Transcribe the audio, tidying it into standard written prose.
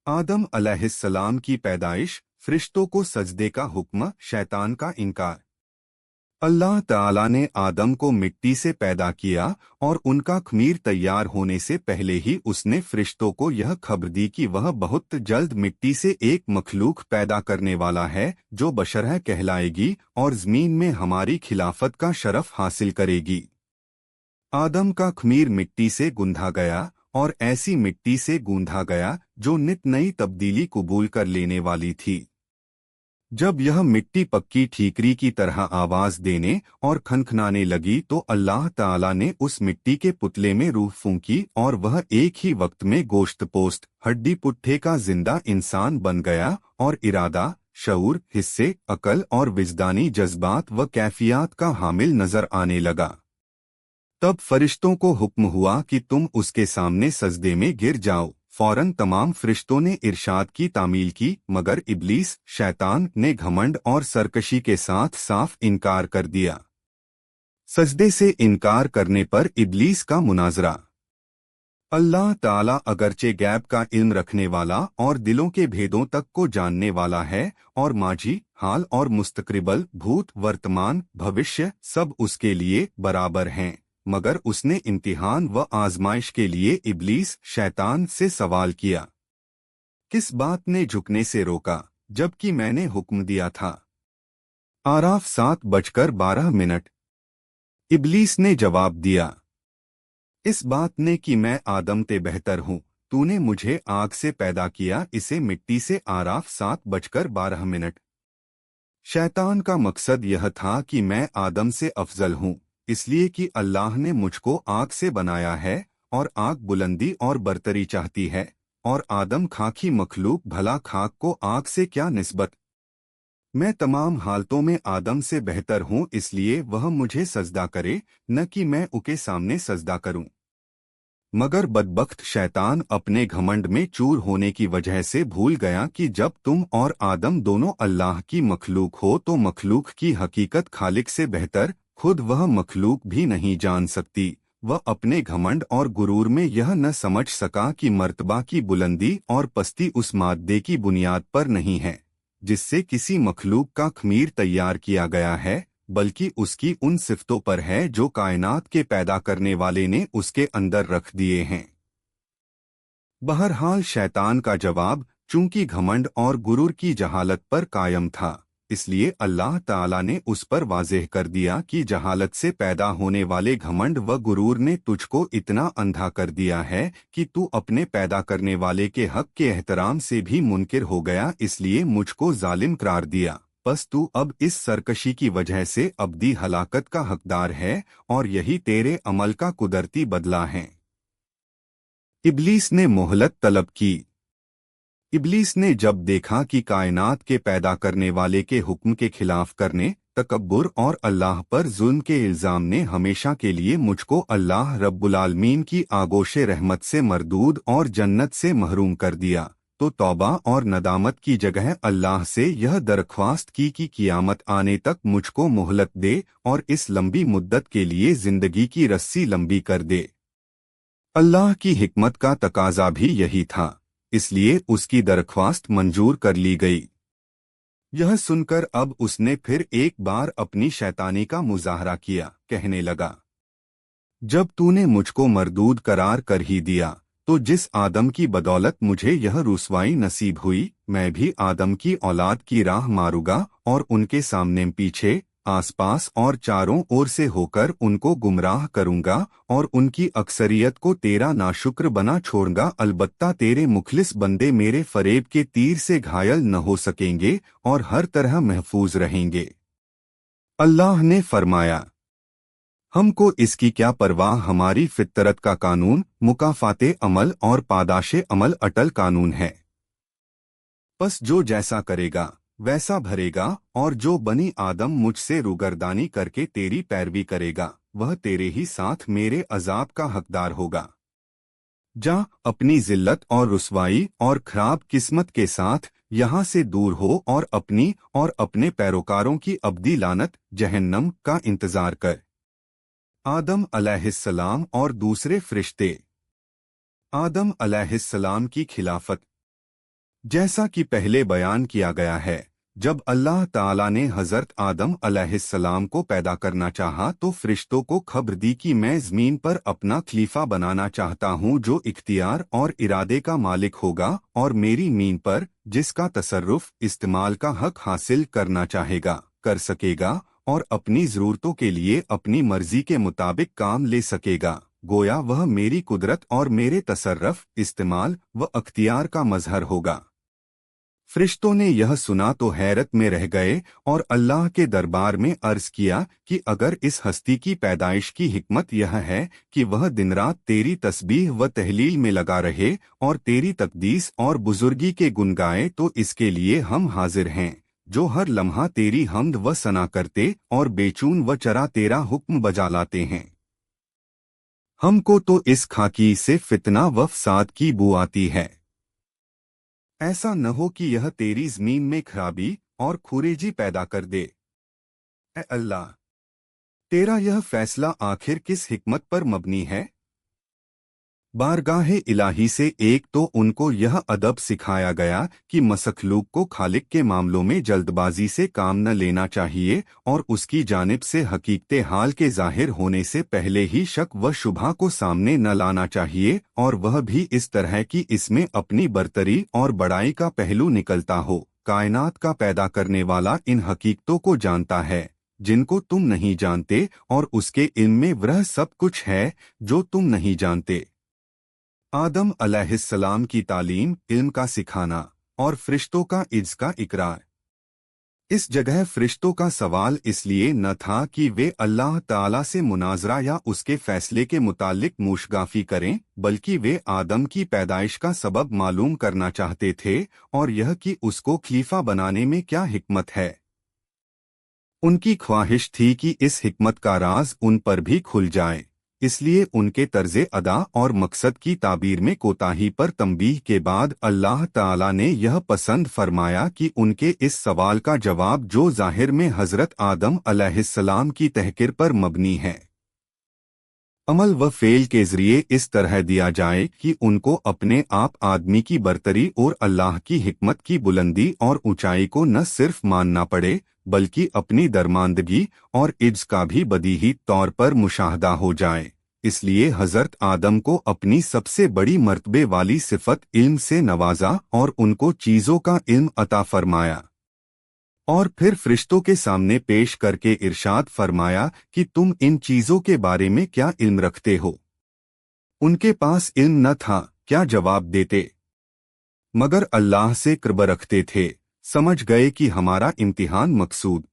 आदम अलैहिस्सलाम की पैदाइश, फरिश्तों को सजदे का हुक्म, शैतान का इनकार। अल्लाह ताला ने आदम को मिट्टी से पैदा किया और उनका खमीर तैयार होने से पहले ही उसने फरिश्तों को यह खबर दी कि वह बहुत जल्द मिट्टी से एक मखलूक पैदा करने वाला है जो बशरह कहलाएगी और ज़मीन में हमारी खिलाफत का शरफ हासिल करेगी। आदम का खमीर मिट्टी से गूंधा गया और ऐसी मिट्टी से गूंधा गया जो नित नई तब्दीली कबूल कर लेने वाली थी। जब यह मिट्टी पक्की ठीकरी की तरह आवाज देने और खनखनाने लगी तो अल्लाह ताला ने उस मिट्टी के पुतले में रूह फूंकी और वह एक ही वक्त में गोश्त पोस्ट हड्डी पुट्ठे का जिंदा इंसान बन गया और इरादा, शऊर, हिस्से, अकल और विजदानी जज्बात व कैफियत का हामिल नजर आने लगा। तब फरिश्तों को हुक्म हुआ कि तुम उसके सामने सजदे में गिर जाओ। फौरन तमाम फरिश्तों ने इरशाद की तामील की, मगर इब्लीस, शैतान ने घमंड और सरकशी के साथ साफ इनकार कर दिया। सजदे से इनकार करने पर इब्लीस का मुनाजरा। अल्लाह ताला अगरचे गैब का इल्म रखने वाला और दिलों के भेदों तक को जानने वाला है और माजी, हाल और मुस्तकबिल, भूत, वर्तमान, भविष्य सब उसके लिए बराबर हैं, मगर उसने इम्तिहान व आजमाइश के लिए इब्लीस, शैतान से सवाल किया, किस बात ने झुकने से रोका जबकि मैंने हुक्म दिया था। आराफ 7:12। इब्लीस ने जवाब दिया, इस बात ने कि मैं आदम ते बेहतर हूँ, तूने मुझे आग से पैदा किया, इसे मिट्टी से। आराफ 7:12। शैतान का मकसद यह था कि मैं आदम से अफजल हूँ, इसलिए कि अल्लाह ने मुझको आग से बनाया है और आग बुलंदी और बरतरी चाहती है, और आदम खाकी मखलूक, भला खाक को आग से क्या निस्बत। मैं तमाम हालतों में आदम से बेहतर हूँ, इसलिए वह मुझे सजदा करे, न कि मैं उके सामने सजदा करूँ। मगर बदबख्त शैतान अपने घमंड में चूर होने की वजह से भूल गया कि जब तुम और आदम दोनों अल्लाह की मखलूक हो तो मखलूक की हकीकत खालिक से बेहतर खुद वह मखलूक भी नहीं जान सकती। वह अपने घमंड और गुरूर में यह न समझ सका कि मर्तबा की बुलंदी और पस्ती उस माद्दे की बुनियाद पर नहीं है जिससे किसी मखलूक का खमीर तैयार किया गया है, बल्कि उसकी उन सिफ्तों पर है जो कायनात के पैदा करने वाले ने उसके अंदर रख दिए हैं। बहरहाल शैतान का जवाब चूंकि घमंड और गुरूर की जहालत पर कायम था, इसलिए अल्लाह ताला ने उस पर वाज़ेह कर दिया कि जहालत से पैदा होने वाले घमंड व गुरूर ने तुझको इतना अंधा कर दिया है कि तू अपने पैदा करने वाले के हक के एहतराम से भी मुनकिर हो गया, इसलिए मुझको जालिम करार दिया। बस तू अब इस सरकशी की वजह से अब्दी हलाकत का हकदार है और यही तेरे अमल का कुदरती बदला है। इब्लीस ने मोहलत तलब की। इब्लीस ने जब देखा कि कायनात के पैदा करने वाले के हुक्म के खिलाफ करने, तकब्बुर और अल्लाह पर जुल्म के इल्जाम ने हमेशा के लिए मुझको अल्लाह रब्बुल आलमीन की आगोश रहमत से मरदूद और जन्नत से महरूम कर दिया, तो तौबा और नदामत की जगह अल्लाह से यह दरख्वास्त की कि क़ियामत आने तक मुझको मोहलत दे और इस लंबी मुद्दत के लिए जिंदगी की रस्सी लंबी कर दे। अल्लाह की हिकमत का तकाजा भी यही था, इसलिए उसकी दरख्वास्त मंजूर कर ली गई। यह सुनकर अब उसने फिर एक बार अपनी शैतानी का मुजाहरा किया, कहने लगा, जब तूने मुझको मरदूद करार कर ही दिया तो जिस आदम की बदौलत मुझे यह रुसवाई नसीब हुई, मैं भी आदम की औलाद की राह मारूंगा और उनके सामने, पीछे, आसपास और चारों ओर से होकर उनको गुमराह करूंगा और उनकी अक्सरियत को तेरा नाशुक्र बना छोड़ूंगा। अलबत्ता तेरे मुखलिस बंदे मेरे फरेब के तीर से घायल न हो सकेंगे और हर तरह महफूज रहेंगे। अल्लाह ने फरमाया, हमको इसकी क्या परवाह, हमारी फितरत का कानून मुकाफाते अमल और पादाशे अमल अटल कानून है। बस जो जैसा करेगा वैसा भरेगा, और जो बनी आदम मुझसे रूगरदानी करके तेरी पैरवी करेगा वह तेरे ही साथ मेरे अजाब का हकदार होगा। जा अपनी जिल्लत और रुसवाई और खराब किस्मत के साथ यहाँ से दूर हो और अपनी और अपने पैरोकारों की अब्दी लानत जहन्नम का इंतजार कर। आदम अलैहिस्सलाम और दूसरे फरिश्ते। आदम अलैहिस्सलाम की खिलाफत। जैसा कि पहले बयान किया गया है, जब अल्लाह ताला ने हजरत आदम अलैहिस्सलाम को पैदा करना चाहा तो फरिश्तों को खबर दी कि मैं ज़मीन पर अपना खलीफा बनाना चाहता हूँ जो इख्तियार और इरादे का मालिक होगा और मेरी मीन पर जिसका तसर्रुफ इस्तेमाल का हक हासिल करना चाहेगा कर सकेगा और अपनी ज़रूरतों के लिए अपनी मर्जी के मुताबिक काम ले सकेगा। गोया वह मेरी कुदरत और मेरे तसर्रफ इस्तेमाल व अख्तियार का मजहर होगा। फरिश्तों ने यह सुना तो हैरत में रह गए और अल्लाह के दरबार में अर्ज किया कि अगर इस हस्ती की पैदाइश की हिकमत यह है कि वह दिन रात तेरी तस्बीह व तहलील में लगा रहे और तेरी तकदीस और बुजुर्गी के गुन गाए तो इसके लिए हम हाजिर हैं, जो हर लम्हा तेरी हम्द व सना करते और बेचून व चरा तेरा हुक्म बजा लाते हैं। हमको तो इस खाकी से फितना व फसाद की बू आती है। ऐसा न हो कि यह तेरी ज़मीन में खराबी और खुरेजी पैदा कर दे। ए अल्लाह, तेरा यह फैसला आखिर किस हिकमत पर मबनी है? बारगाहे इलाही से एक तो उनको यह अदब सिखाया गया कि मसखलूक को खालिक के मामलों में जल्दबाजी से काम न लेना चाहिए और उसकी जानिब से हकीकत हाल के जाहिर होने से पहले ही शक व शुबहा को सामने न लाना चाहिए, और वह भी इस तरह कि इसमें अपनी बरतरी और बड़ाई का पहलू निकलता हो। कायनात का पैदा करने वाला इन हकीकतों को जानता है जिनको तुम नहीं जानते, और उसके इल्म में वह सब कुछ है जो तुम नहीं जानते। आदम अलैहिस्सलाम की तालीम, इल्म का सिखाना और फरिश्तों का इज्ज़ का इकरार। इस जगह फरिश्तों का सवाल इसलिए न था कि वे अल्लाह ताला से मुनाजरा या उसके फैसले के मुतालिक मूशगाफी करें, बल्कि वे आदम की पैदाइश का सबब मालूम करना चाहते थे और यह कि उसको खलीफा बनाने में क्या हिकमत है। उनकी ख्वाहिश थी कि इस हिकमत का राज उन पर भी खुल जाए, इसलिए उनके तर्ज़े अदा और मकसद की ताबीर में कोताही पर तंबीह के बाद अल्लाह ताला ने यह पसंद फरमाया कि उनके इस सवाल का जवाब जो ज़ाहिर में हज़रत आदम अलैहिस्सलाम की तहकीर पर मबनी है, अमल व फेल के ज़रिए इस तरह दिया जाए कि उनको अपने आप आदमी की बरतरी और अल्लाह की हिकमत की बुलंदी और ऊंचाई को न सिर्फ मानना पड़े बल्कि अपनी दरमानदगी और इज्ज़ का भी बदीही तौर पर मुशाहदा हो जाए। इसलिए हज़रत आदम को अपनी सबसे बड़ी मर्तबे वाली सिफत इल्म से नवाजा और उनको चीज़ों का इल्म अता फरमाया, और फिर फरिश्तों के सामने पेश करके इरशाद फरमाया कि तुम इन चीज़ों के बारे में क्या इल्म रखते हो। उनके पास इल्म न था, क्या जवाब देते? मगर अल्लाह से क़ुर्ब रखते थे। समझ गए कि हमारा इम्तिहान मकसूद